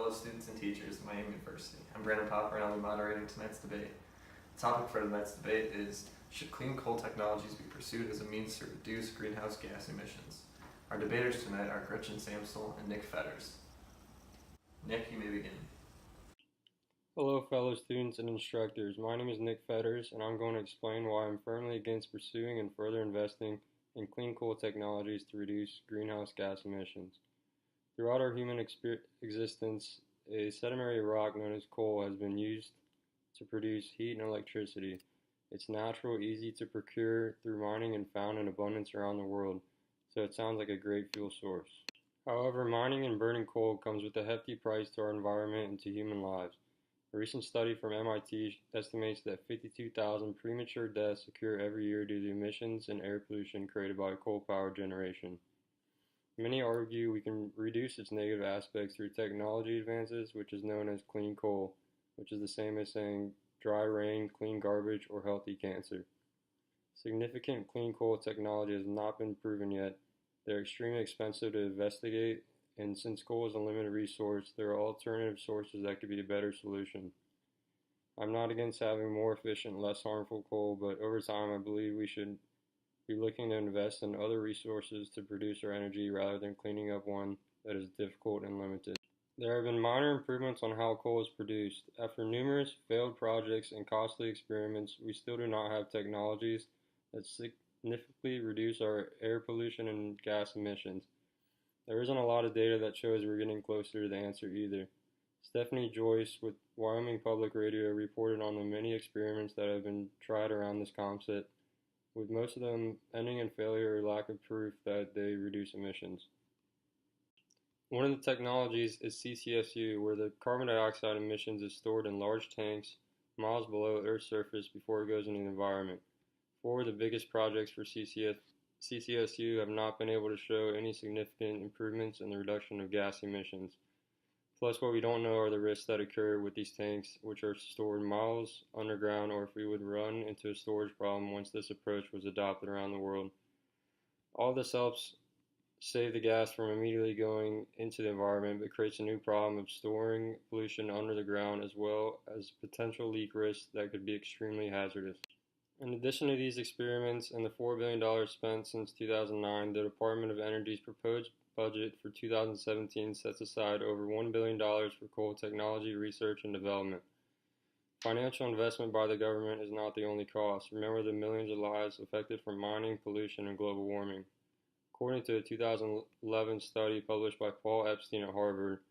fellow students and teachers of Miami University. I'm Brandon Popper and I'll be moderating tonight's debate. The topic for tonight's debate is, should clean coal technologies be pursued as a means to reduce greenhouse gas emissions? Our debaters tonight are Gretchen Samsel and Nick Fetters. Nick, you may begin. Hello fellow students and instructors, my name is Nick Fetters and I'm going to explain why I'm firmly against pursuing and further investing in clean coal technologies to reduce greenhouse gas emissions. Throughout our human existence, a sedimentary rock known as coal has been used to produce heat and electricity. It's natural, easy to procure through mining and found in abundance around the world, so it sounds like a great fuel source. However, mining and burning coal comes with a hefty price to our environment and to human lives. A recent study from MIT estimates that 52,000 premature deaths occur every year due to emissions and air pollution created by coal power generation. Many argue we can reduce its negative aspects through technology advances, which is known as clean coal, which is the same as saying dry rain, clean garbage, or healthy cancer. Significant clean coal technology has not been proven yet. They're extremely expensive to investigate, and since coal is a limited resource, there are alternative sources that could be a better solution. I'm not against having more efficient, less harmful coal, but over time I believe we should be looking to invest in other resources to produce our energy rather than cleaning up one that is difficult and limited. There have been minor improvements on how coal is produced. After numerous failed projects and costly experiments, we still do not have technologies that significantly reduce our air pollution and gas emissions. There isn't a lot of data that shows we're getting closer to the answer either. Stephanie Joyce with Wyoming Public Radio reported on the many experiments that have been tried around this concept, with most of them ending in failure or lack of proof that they reduce emissions. One of the technologies is CCSU, where the carbon dioxide emissions is stored in large tanks miles below Earth's surface before it goes into the environment. Four of the biggest projects for CCSU have not been able to show any significant improvements in the reduction of gas emissions. Plus, what we don't know are the risks that occur with these tanks, which are stored miles underground, or if we would run into a storage problem once this approach was adopted around the world. All this helps save the gas from immediately going into the environment, but creates a new problem of storing pollution under the ground, as well as potential leak risks that could be extremely hazardous. In addition to these experiments and the $4 billion spent since 2009, the Department of Energy's proposed budget for 2017 sets aside over $1 billion for coal technology research and development. Financial investment by the government is not the only cost. Remember the millions of lives affected from mining, pollution, and global warming. According to a 2011 study published by Paul Epstein at Harvard,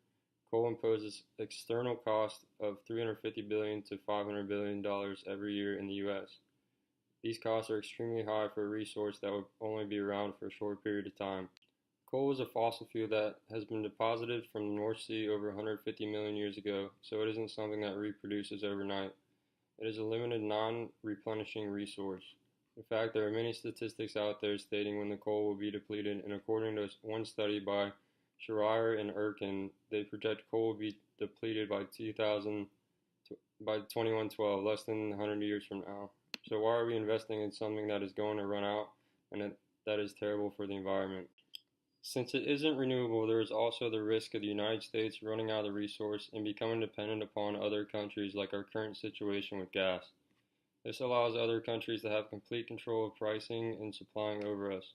coal imposes external costs of $350 billion to $500 billion every year in the U.S. These costs are extremely high for a resource that would only be around for a short period of time. Coal is a fossil fuel that has been deposited from the North Sea over 150 million years ago, so it isn't something that reproduces overnight. It is a limited, non-replenishing resource. In fact, there are many statistics out there stating when the coal will be depleted, and according to one study by Schreier and Erkin, they project coal will be depleted by 2112, less than 100 years from now. So why are we investing in something that is going to run out and that is terrible for the environment? Since it isn't renewable, there is also the risk of the United States running out of the resource and becoming dependent upon other countries, like our current situation with gas. This allows other countries to have complete control of pricing and supplying over us.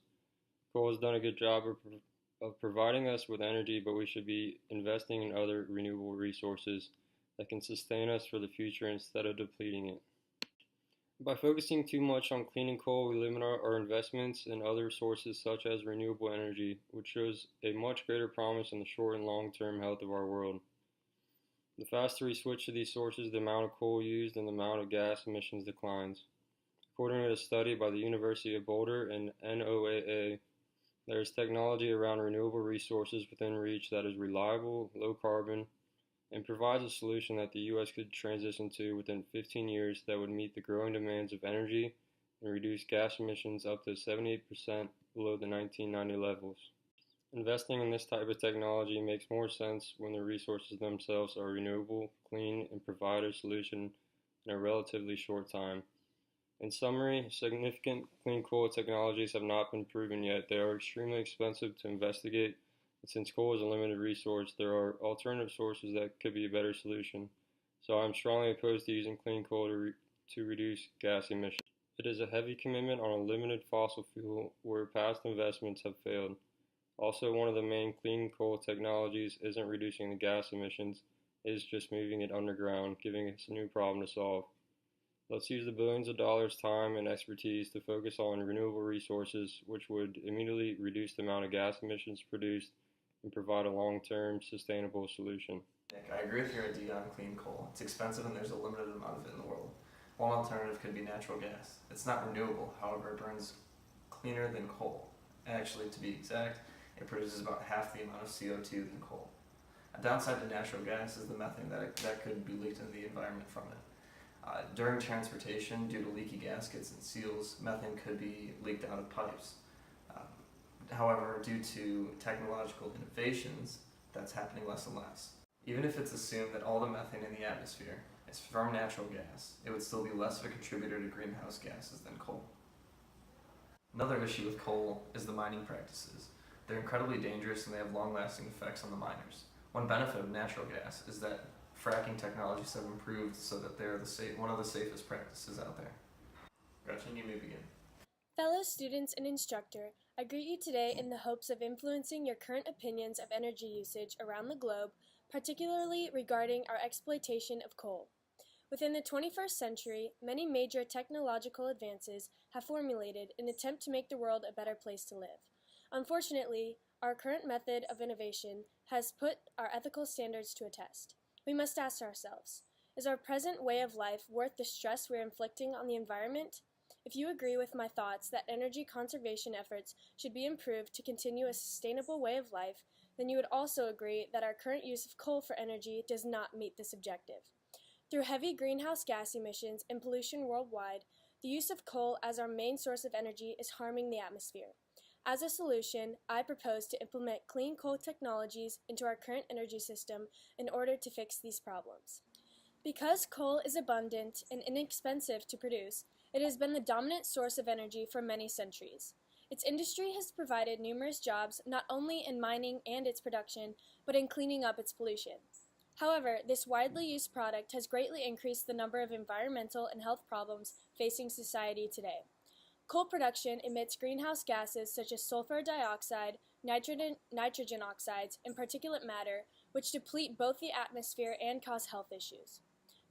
Coal has done a good job of providing us with energy, but we should be investing in other renewable resources that can sustain us for the future instead of depleting it. By focusing too much on cleaning coal, we limit our investments in other sources such as renewable energy, which shows a much greater promise in the short and long-term health of our world. The faster we switch to these sources, the amount of coal used and the amount of gas emissions declines. According to a study by the University of Boulder and NOAA, there is technology around renewable resources within reach that is reliable, low carbon, and provides a solution that the U.S. could transition to within 15 years that would meet the growing demands of energy and reduce gas emissions up to 78% below the 1990 levels. Investing in this type of technology makes more sense when the resources themselves are renewable, clean, and provide a solution in a relatively short time. In summary, significant clean coal technologies have not been proven yet. They are extremely expensive to investigate, And since coal is a limited resource, there are alternative sources that could be a better solution. So I'm strongly opposed to using clean coal to reduce gas emissions. It is a heavy commitment on a limited fossil fuel where past investments have failed. Also, one of the main clean coal technologies isn't reducing the gas emissions, it is just moving it underground, giving us a new problem to solve. Let's use the billions of dollars, time, and expertise to focus on renewable resources, which would immediately reduce the amount of gas emissions produced and provide a long-term sustainable solution. Nick, I agree with your idea on clean coal. It's expensive and there's a limited amount of it in the world. One alternative could be natural gas. It's not renewable, however, it burns cleaner than coal. Actually, to be exact, it produces about half the amount of CO2 than coal. A downside to natural gas is the methane that could be leaked into the environment from it. During transportation, due to leaky gaskets and seals, methane could be leaked out of pipes. However, due to technological innovations, that's happening less and less. Even if it's assumed that all the methane in the atmosphere is from natural gas, it would still be less of a contributor to greenhouse gases than coal. Another issue with coal is the mining practices. They're incredibly dangerous and they have long-lasting effects on the miners. One benefit of natural gas is that fracking technologies have improved so that they're one of the safest practices out there. Gretchen, you may begin. Fellow students and instructor, I greet you today in the hopes of influencing your current opinions of energy usage around the globe, particularly regarding our exploitation of coal. Within the 21st century, many major technological advances have formulated in an attempt to make the world a better place to live. Unfortunately, our current method of innovation has put our ethical standards to a test. We must ask ourselves, is our present way of life worth the stress we're inflicting on the environment? If you agree with my thoughts that energy conservation efforts should be improved to continue a sustainable way of life, then you would also agree that our current use of coal for energy does not meet this objective. Through heavy greenhouse gas emissions and pollution worldwide, the use of coal as our main source of energy is harming the atmosphere. As a solution, I propose to implement clean coal technologies into our current energy system in order to fix these problems. Because coal is abundant and inexpensive to produce, it has been the dominant source of energy for many centuries. Its industry has provided numerous jobs not only in mining and its production, but in cleaning up its pollution. However, this widely used product has greatly increased the number of environmental and health problems facing society today. Coal production emits greenhouse gases such as sulfur dioxide, nitrogen oxides, and particulate matter, which deplete both the atmosphere and cause health issues.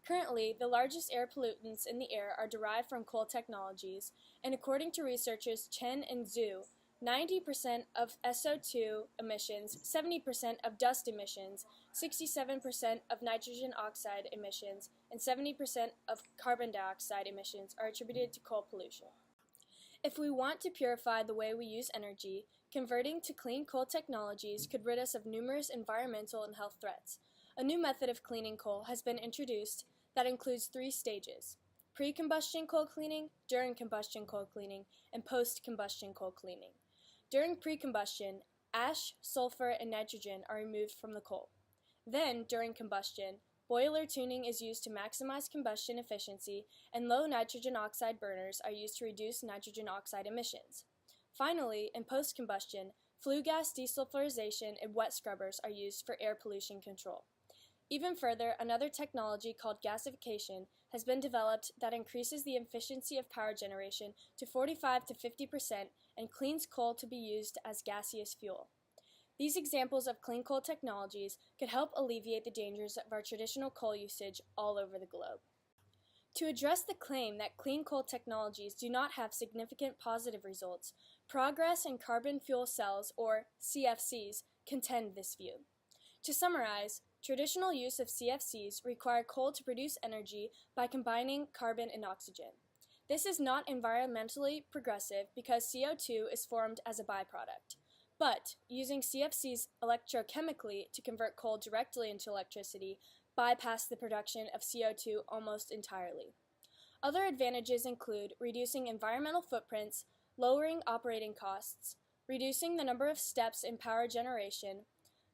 Currently, the largest air pollutants in the air are derived from coal technologies, and according to researchers Chen and Zhu, 90% of SO2 emissions, 70% of dust emissions, 67% of nitrogen oxide emissions, and 70% of carbon dioxide emissions are attributed to coal pollution. If we want to purify the way we use energy, converting to clean coal technologies could rid us of numerous environmental and health threats. A new method of cleaning coal has been introduced that includes 3 stages: pre-combustion coal cleaning, during combustion coal cleaning, and post-combustion coal cleaning. During pre-combustion, ash, sulfur, and nitrogen are removed from the coal. Then, during combustion, boiler tuning is used to maximize combustion efficiency, and low nitrogen oxide burners are used to reduce nitrogen oxide emissions. Finally, in post-combustion, flue gas desulfurization and wet scrubbers are used for air pollution control. Even further, another technology called gasification has been developed that increases the efficiency of power generation to 45 to 50% and cleans coal to be used as gaseous fuel. These examples of clean coal technologies could help alleviate the dangers of our traditional coal usage all over the globe. To address the claim that clean coal technologies do not have significant positive results, Progress in Carbon Fuel Cells, or CFCs, contend this view. To summarize, traditional use of CFCs require coal to produce energy by combining carbon and oxygen. This is not environmentally progressive because CO2 is formed as a byproduct. But using CFCs electrochemically to convert coal directly into electricity bypass the production of CO2 almost entirely. Other advantages include reducing environmental footprints, lowering operating costs, reducing the number of steps in power generation,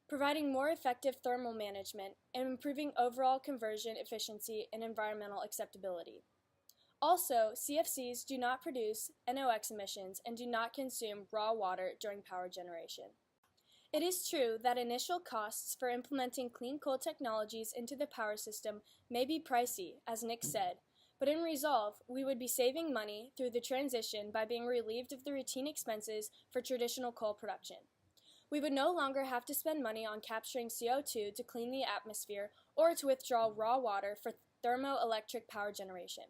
providing more effective thermal management, and improving overall conversion efficiency and environmental acceptability. Also, CFCs do not produce NOx emissions and do not consume raw water during power generation. It is true that initial costs for implementing clean coal technologies into the power system may be pricey, as Nick said, but in Resolve, we would be saving money through the transition by being relieved of the routine expenses for traditional coal production. We would no longer have to spend money on capturing CO2 to clean the atmosphere or to withdraw raw water for thermoelectric power generation.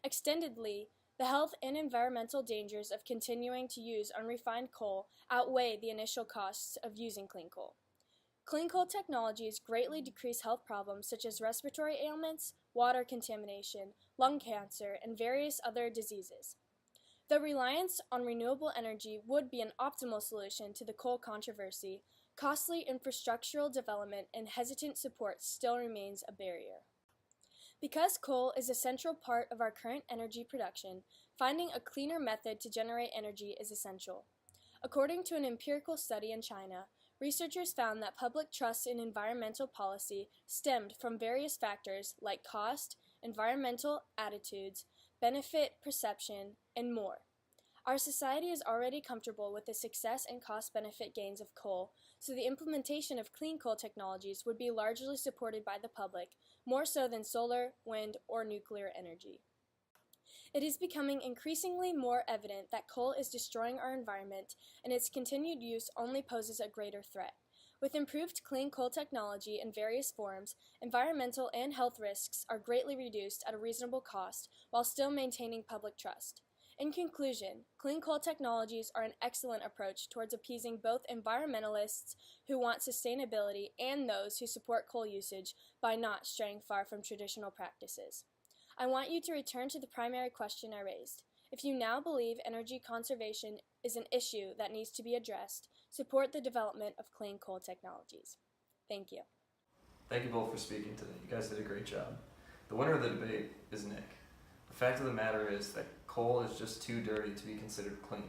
Extendedly, the health and environmental dangers of continuing to use unrefined coal outweigh the initial costs of using clean coal. Clean coal technologies greatly decrease health problems such as respiratory ailments, water contamination, lung cancer, and various other diseases. The reliance on renewable energy would be an optimal solution to the coal controversy. Costly infrastructural development and hesitant support still remains a barrier. Because coal is a central part of our current energy production, finding a cleaner method to generate energy is essential. According to an empirical study in China, researchers found that public trust in environmental policy stemmed from various factors like cost, environmental attitudes, benefit perception, and more. Our society is already comfortable with the success and cost-benefit gains of coal, so the implementation of clean coal technologies would be largely supported by the public, more so than solar, wind, or nuclear energy. It is becoming increasingly more evident that coal is destroying our environment, and its continued use only poses a greater threat. With improved clean coal technology in various forms, environmental and health risks are greatly reduced at a reasonable cost while still maintaining public trust. In conclusion, clean coal technologies are an excellent approach towards appeasing both environmentalists who want sustainability and those who support coal usage by not straying far from traditional practices. I want you to return to the primary question I raised. If you now believe energy conservation is an issue that needs to be addressed, support the development of clean coal technologies. Thank you. Thank you both for speaking today. You guys did a great job. The winner of the debate is Nick. The fact of the matter is that coal is just too dirty to be considered clean.